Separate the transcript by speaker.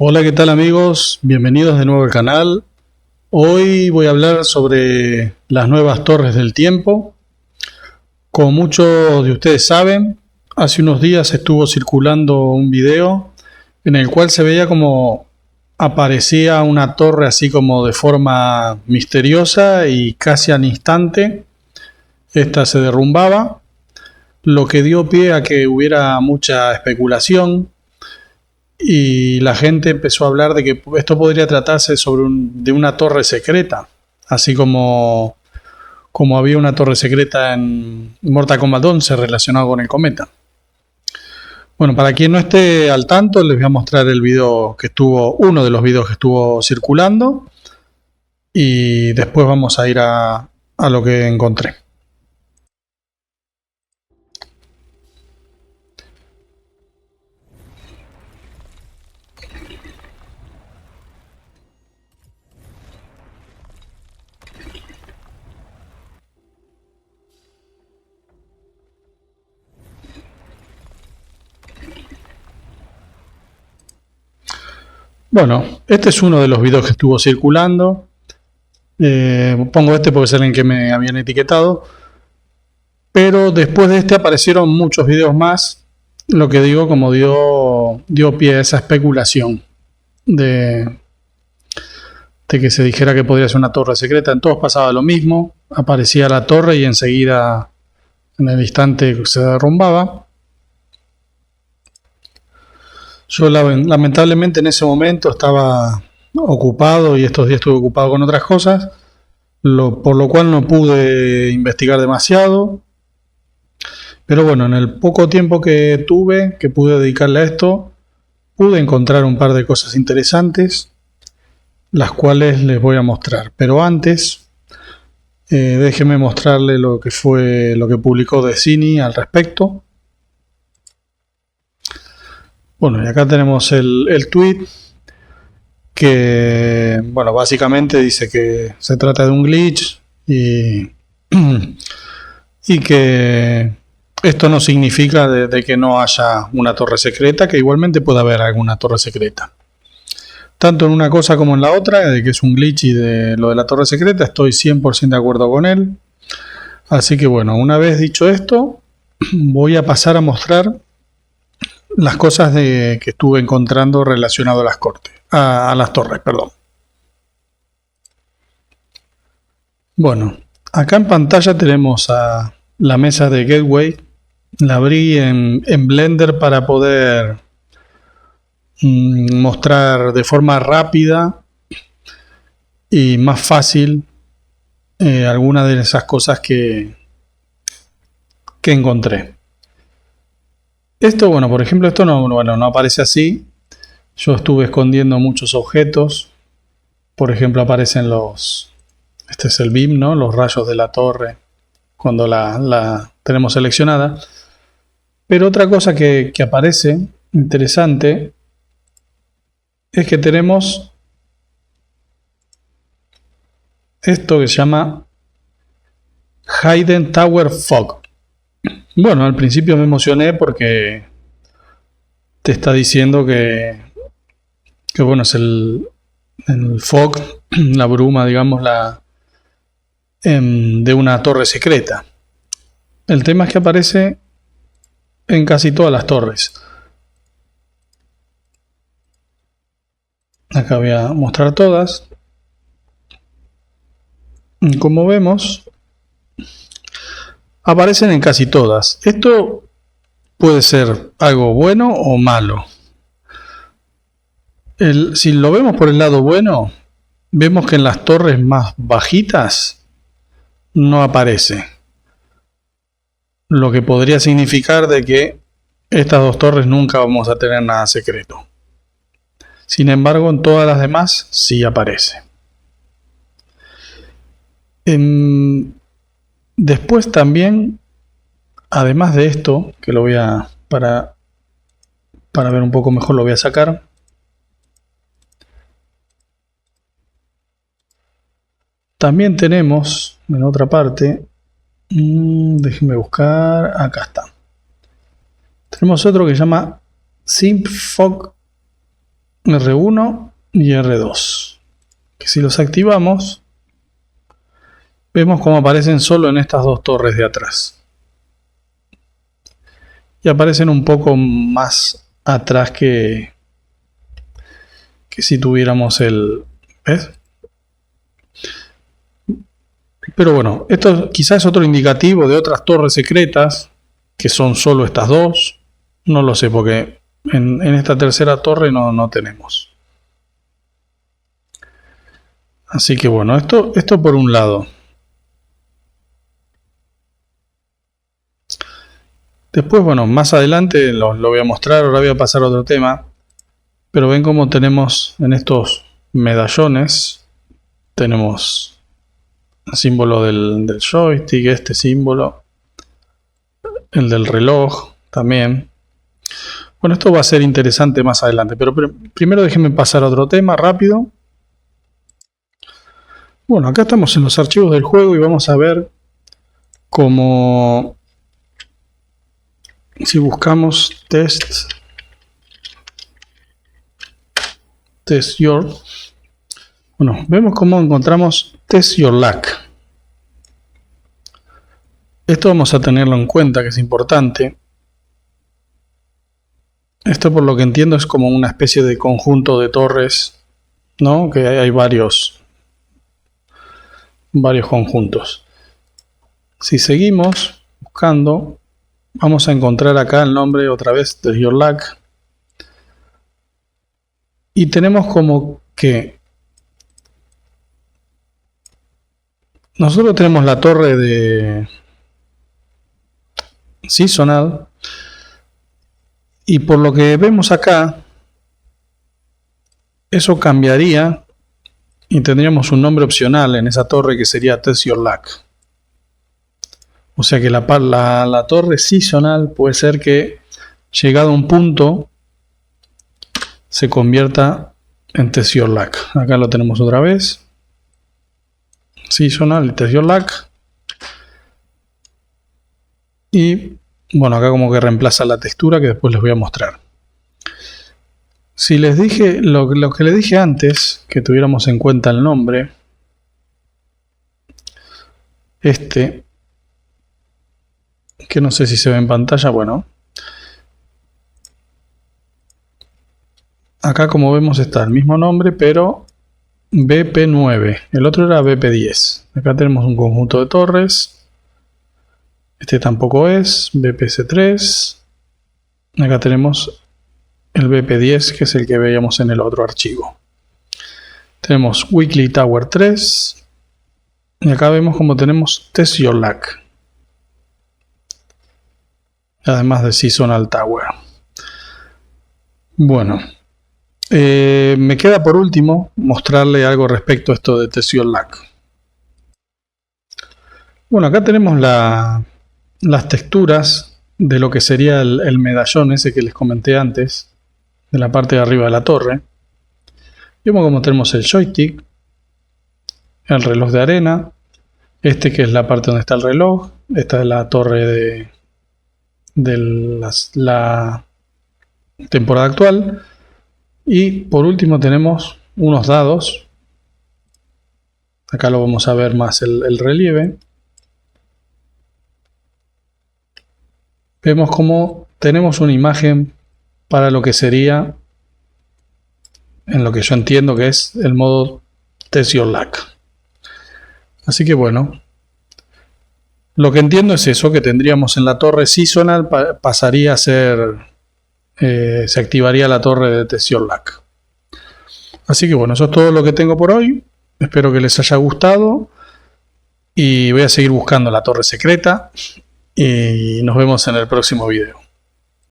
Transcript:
Speaker 1: Hola, ¿qué tal amigos? Bienvenidos de nuevo al canal. Hoy voy a hablar sobre las nuevas torres del tiempo. Como muchos de ustedes saben, hace unos días estuvo circulando un video en el cual se veía como aparecía una torre así como de forma misteriosa y casi al instante esta se derrumbaba, lo que dio pie a que hubiera mucha especulación y la gente empezó a hablar de que esto podría tratarse de una torre secreta, así como había una torre secreta en Mortal Kombat 11 relacionado con el cometa. Bueno, para quien no esté al tanto, les voy a mostrar el video que estuvo, uno de los videos que estuvo circulando, y después vamos a ir a lo que encontré. Bueno, este es uno de los videos que estuvo circulando. Pongo este porque es el en que me habían etiquetado. Pero después de este aparecieron muchos videos más, lo que digo como dio pie a esa especulación de, de que se dijera que podría ser una torre secreta. En todos pasaba lo mismo, aparecía la torre y enseguida, en el instante, se derrumbaba. Yo lamentablemente en ese momento estaba ocupado y estos días estuve ocupado con otras cosas, por lo cual no pude investigar demasiado. Pero bueno, en el poco tiempo que tuve, que pude dedicarle a esto, pude encontrar un par de cosas interesantes, las cuales les voy a mostrar. Pero antes, déjenme mostrarle lo que publicó Decini al respecto. Bueno, y acá tenemos el tweet que, bueno, básicamente dice que se trata de un glitch y que esto no significa de que no haya una torre secreta, que igualmente puede haber alguna torre secreta. Tanto en una cosa como en la otra, de que es un glitch y de lo de la torre secreta, estoy 100% de acuerdo con él. Así que bueno, una vez dicho esto, voy a pasar a mostrar las cosas que estuve encontrando relacionado a a las torres, perdón. Bueno, acá en pantalla tenemos a la mesa de Gateway. La abrí en Blender para poder mostrar de forma rápida y más fácil algunas de esas cosas que encontré. Esto, bueno, por ejemplo, esto no aparece así. Yo estuve escondiendo muchos objetos. Por ejemplo, aparecen este es el beam, ¿no? Los rayos de la torre cuando la tenemos seleccionada. Pero otra cosa que aparece interesante es que tenemos esto que se llama Hidden Tower Fog. Bueno, al principio me emocioné porque te está diciendo que bueno, es el fog, la bruma, digamos, de una torre secreta. El tema es que aparece en casi todas las torres. Acá voy a mostrar todas. Como vemos, aparecen en casi todas. Esto puede ser algo bueno o malo. Si lo vemos por el lado bueno, vemos que en las torres más bajitas no aparece. Lo que podría significar de que estas dos torres nunca vamos a tener nada secreto. Sin embargo, en todas las demás sí aparece. Después también, además de esto, que lo voy a, para ver un poco mejor lo voy a sacar. También tenemos en otra parte, déjenme buscar, acá está. Tenemos otro que se llama Simp Fog R1 y R2. Que si los activamos, vemos cómo aparecen solo en estas dos torres de atrás. Y aparecen un poco más atrás que si tuviéramos el... ¿ves? Pero bueno, esto quizás es otro indicativo de otras torres secretas, que son solo estas dos. No lo sé, porque en esta tercera torre no tenemos. Así que bueno, esto por un lado. Después, bueno, más adelante lo voy a mostrar, ahora voy a pasar a otro tema. Pero ven cómo tenemos en estos medallones, tenemos el símbolo del joystick, este símbolo, el del reloj también. Bueno, esto va a ser interesante más adelante, pero primero déjenme pasar a otro tema rápido. Bueno, acá estamos en los archivos del juego y vamos a ver cómo, si buscamos test your, bueno, vemos cómo encontramos test your luck. Esto vamos a tenerlo en cuenta, que es importante. Esto, por lo que entiendo, es como una especie de conjunto de torres, ¿no? Que hay varios conjuntos. Si seguimos buscando, vamos a encontrar acá el nombre otra vez de Your Luck. Y tenemos como que nosotros tenemos la torre de Seasonal. Y por lo que vemos acá, eso cambiaría y tendríamos un nombre opcional en esa torre que sería Test Your Luck. O sea que la torre Seasonal puede ser que, llegado a un punto, se convierta en Test Your Luck. Acá lo tenemos otra vez. Seasonal y Test Your Luck. Y bueno, acá como que reemplaza la textura, que después les voy a mostrar. Si les dije lo que les dije antes, que tuviéramos en cuenta el nombre, que no sé si se ve en pantalla, bueno. Acá, como vemos, está el mismo nombre, pero BP9. El otro era BP10. Acá tenemos un conjunto de torres. Este tampoco es, BPC3. Acá tenemos el BP10, que es el que veíamos en el otro archivo. Tenemos Weekly Tower 3. Y acá vemos como tenemos Test Your Luck. Además de Seasonal Tower. Bueno. Me queda por último mostrarle algo respecto a esto de Test Your Luck. Bueno, acá tenemos las texturas de lo que sería el medallón ese que les comenté antes, de la parte de arriba de la torre. Vemos como tenemos el joystick, el reloj de arena, que es la parte donde está el reloj, esta es la torre de la temporada actual, y por último tenemos unos dados. Acá lo vamos a ver más el relieve. Vemos como tenemos una imagen para lo que sería, en lo que yo entiendo que es el modo Test Your Luck. Así que bueno, lo que entiendo es eso, que tendríamos en la torre Seasonal, pasaría a ser, se activaría la torre de Test Your Luck. Así que bueno, eso es todo lo que tengo por hoy. Espero que les haya gustado y voy a seguir buscando la torre secreta. Y nos vemos en el próximo video.